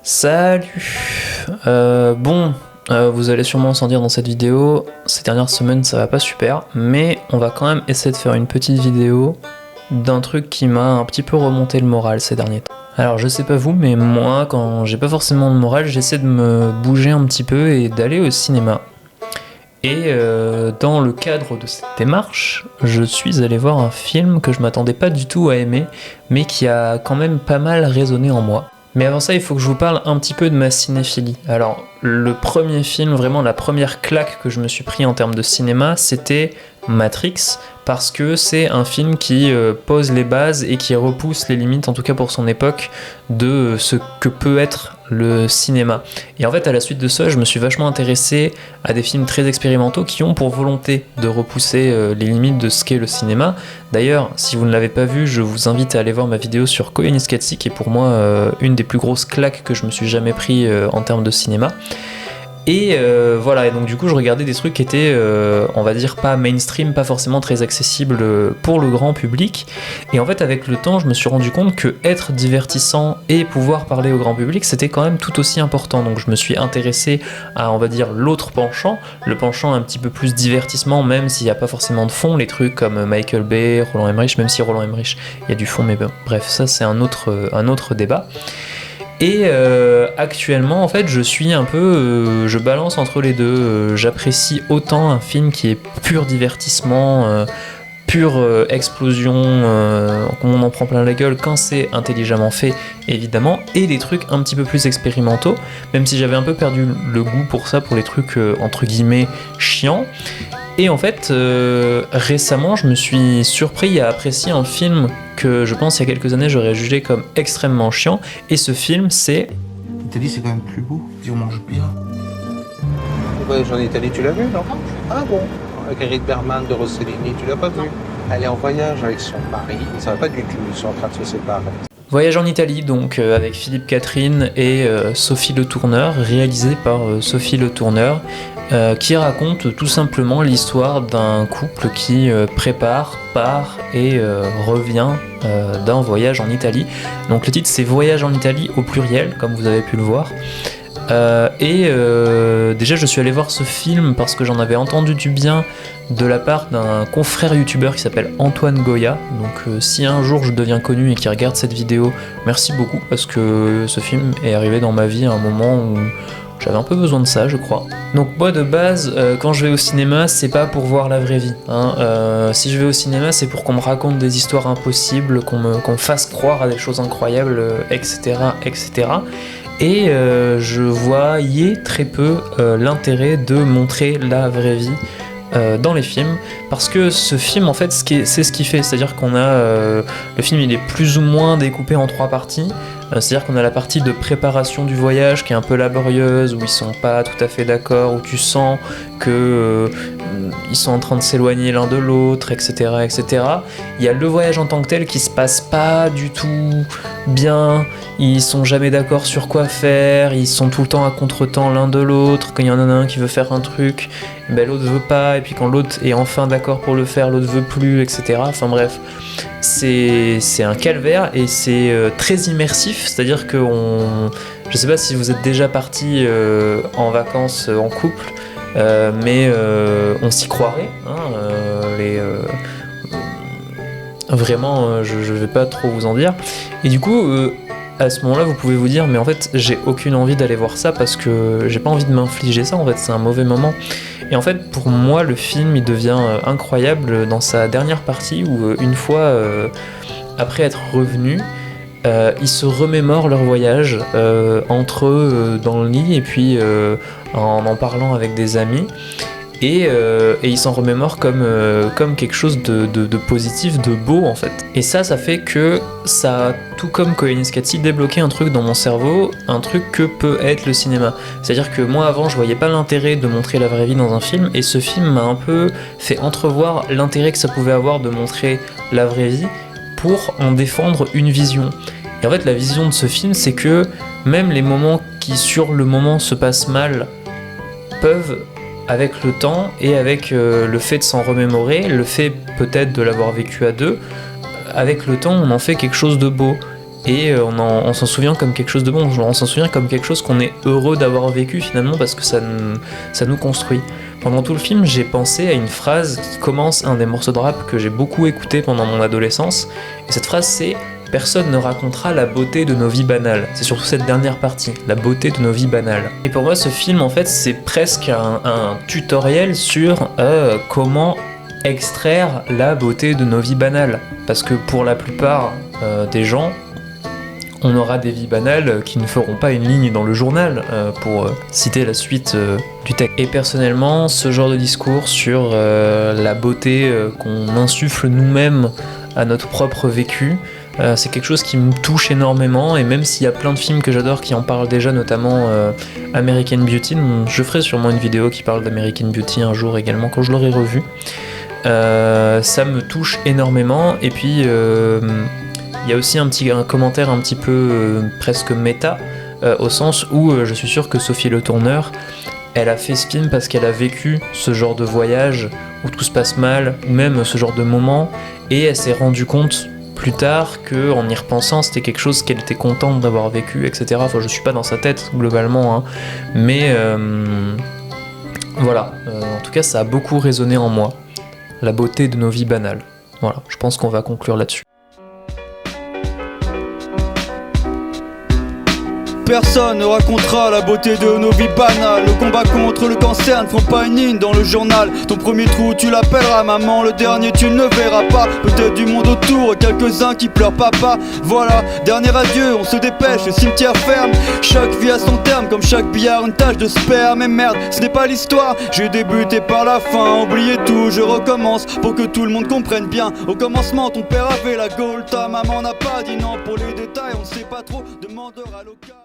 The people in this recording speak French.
Salut. Vous allez sûrement s'en dire dans cette vidéo, ces dernières semaines ça va pas super, mais on va quand même essayer de faire une petite vidéo d'un truc qui m'a un petit peu remonté le moral ces derniers temps. Alors je sais pas vous, mais moi quand j'ai pas forcément le moral, j'essaie de me bouger un petit peu et d'aller au cinéma. Et dans le cadre de cette démarche, je suis allé voir un film que je m'attendais pas du tout à aimer, mais qui a quand même pas mal résonné en moi. Mais avant ça, il faut que je vous parle un petit peu de ma cinéphilie. Alors, le premier film, vraiment la première claque que je me suis pris en termes de cinéma, c'était Matrix, parce que c'est un film qui pose les bases et qui repousse les limites, en tout cas pour son époque, de ce que peut être le cinéma. Et en fait, à la suite de ça, je me suis vachement intéressé à des films très expérimentaux qui ont pour volonté de repousser les limites de ce qu'est le cinéma. D'ailleurs, si vous ne l'avez pas vu, je vous invite à aller voir ma vidéo sur Koyaanisqatsi, qui est pour moi une des plus grosses claques que je me suis jamais pris en termes de cinéma. Et voilà, et donc du coup je regardais des trucs qui étaient, on va dire, pas mainstream, pas forcément très accessibles pour le grand public. Et en fait avec le temps je me suis rendu compte que être divertissant et pouvoir parler au grand public c'était quand même tout aussi important. Donc je me suis intéressé à, on va dire, l'autre penchant, le penchant un petit peu plus divertissement, même s'il n'y a pas forcément de fond, les trucs comme Michael Bay, Roland Emmerich, même si Roland Emmerich il y a du fond, mais bon, bref, ça c'est un autre débat. Et actuellement, en fait, je suis un peu, je balance entre les deux. J'apprécie autant un film qui est pur divertissement, pure explosion, on en prend plein la gueule quand c'est intelligemment fait, évidemment, et des trucs un petit peu plus expérimentaux, même si j'avais un peu perdu le goût pour ça, pour les trucs entre guillemets chiants. Et en fait, récemment, je me suis surpris à apprécier un film que je pense il y a quelques années j'aurais jugé comme extrêmement chiant. Et ce film, c'est... L'Italie, c'est quand même plus beau. Si on mange bien. Le voyage en Italie, tu l'as vu, non? Ah bon? Avec Ingrid Bergman de Rossellini, tu l'as pas vu? Elle est en voyage avec son mari. Ça va pas du tout, ils sont en train de se séparer. Voyage en Italie, donc avec Philippe Catherine et Sophie Le Tourneur, réalisé par Sophie Le Tourneur, qui raconte tout simplement l'histoire d'un couple qui prépare, part et revient d'un voyage en Italie. Donc le titre c'est Voyage en Italie au pluriel, comme vous avez pu le voir. Déjà je suis allé voir ce film parce que j'en avais entendu du bien de la part d'un confrère youtubeur qui s'appelle Antoine Goya. Donc si un jour je deviens connu et qu'il regarde cette vidéo, merci beaucoup, parce que ce film est arrivé dans ma vie à un moment où j'avais un peu besoin de ça, je crois. Donc moi de base, quand je vais au cinéma, c'est pas pour voir la vraie vie, hein. Si je vais au cinéma, c'est pour qu'on me raconte des histoires impossibles, qu'on me fasse croire à des choses incroyables, etc., etc. Et je voyais très peu l'intérêt de montrer la vraie vie dans les films, parce que ce film en fait c'est ce qu'il fait, c'est-à-dire qu'on a le film il est plus ou moins découpé en 3 parties. C'est-à-dire qu'on a la partie de préparation du voyage qui est un peu laborieuse, où ils sont pas tout à fait d'accord, où tu sens que ils sont en train de s'éloigner l'un de l'autre, etc., etc. Il y a le voyage en tant que tel qui se passe pas du tout bien, ils sont jamais d'accord sur quoi faire, ils sont tout le temps à contre-temps l'un de l'autre. Quand il y en a un qui veut faire un truc, ben l'autre veut pas, et puis quand l'autre est enfin d'accord pour le faire, l'autre veut plus, etc. Enfin bref, c'est un calvaire et c'est très immersif, c'est-à-dire que je sais pas si vous êtes déjà parti en vacances en couple, mais on s'y croirait, hein, vraiment, je vais pas trop vous en dire. Et du coup, à ce moment-là, vous pouvez vous dire, mais en fait, j'ai aucune envie d'aller voir ça parce que j'ai pas envie de m'infliger ça, en fait, c'est un mauvais moment. Et en fait, pour moi, le film, il devient incroyable dans sa dernière partie où, une fois après être revenu, ils se remémorent leur voyage entre eux dans le lit et puis en parlant avec des amis. Et ils s'en remémorent comme quelque chose de positif, de beau en fait. Et ça fait que ça a, tout comme Koyaanisqatsi, débloqué un truc dans mon cerveau, un truc que peut être le cinéma. C'est-à-dire que moi avant je voyais pas l'intérêt de montrer la vraie vie dans un film, et ce film m'a un peu fait entrevoir l'intérêt que ça pouvait avoir de montrer la vraie vie pour en défendre une vision. Et en fait la vision de ce film c'est que même les moments qui sur le moment se passent mal peuvent, avec le temps et avec le fait de s'en remémorer, le fait peut-être de l'avoir vécu à deux, avec le temps on en fait quelque chose de beau. et on s'en souvient comme quelque chose de bon, genre on s'en souvient comme quelque chose qu'on est heureux d'avoir vécu finalement parce que ça nous construit. Pendant tout le film, j'ai pensé à une phrase qui commence un des morceaux de rap que j'ai beaucoup écouté pendant mon adolescence, et cette phrase c'est « Personne ne racontera la beauté de nos vies banales ». C'est surtout cette dernière partie, la beauté de nos vies banales. Et pour moi, ce film, en fait, c'est presque un tutoriel sur comment extraire la beauté de nos vies banales. Parce que pour la plupart des gens, on aura des vies banales qui ne feront pas une ligne dans le journal, pour citer la suite du texte. Et personnellement, ce genre de discours sur la beauté qu'on insuffle nous-mêmes à notre propre vécu, c'est quelque chose qui me touche énormément, et même s'il y a plein de films que j'adore qui en parlent déjà, notamment American Beauty, je ferai sûrement une vidéo qui parle d'American Beauty un jour également quand je l'aurai revu, ça me touche énormément. Et puis il y a aussi un commentaire un petit peu presque méta, au sens où je suis sûr que Sophie Le Tourneur, elle a fait ce film parce qu'elle a vécu ce genre de voyage où tout se passe mal, ou même ce genre de moment, et elle s'est rendue compte plus tard qu'en y repensant, c'était quelque chose qu'elle était contente d'avoir vécu, etc. Enfin, je suis pas dans sa tête globalement, hein, mais voilà. En tout cas, ça a beaucoup résonné en moi. La beauté de nos vies banales. Voilà, je pense qu'on va conclure là-dessus. Personne ne racontera la beauté de nos vies banales. Le combat contre le cancer ne fera pas une ligne dans le journal. Ton premier trou tu l'appelleras maman, le dernier tu ne verras pas. Peut-être du monde autour, quelques-uns qui pleurent papa. Voilà, dernier adieu, on se dépêche, le cimetière ferme. Chaque vie a son terme, comme chaque billard une tache de sperme. Et merde, ce n'est pas l'histoire, j'ai débuté par la fin. Oubliez tout, je recommence pour que tout le monde comprenne bien. Au commencement ton père avait la gaule, ta maman n'a pas dit non. Pour les détails on ne sait pas trop, demandeur à l'occasion.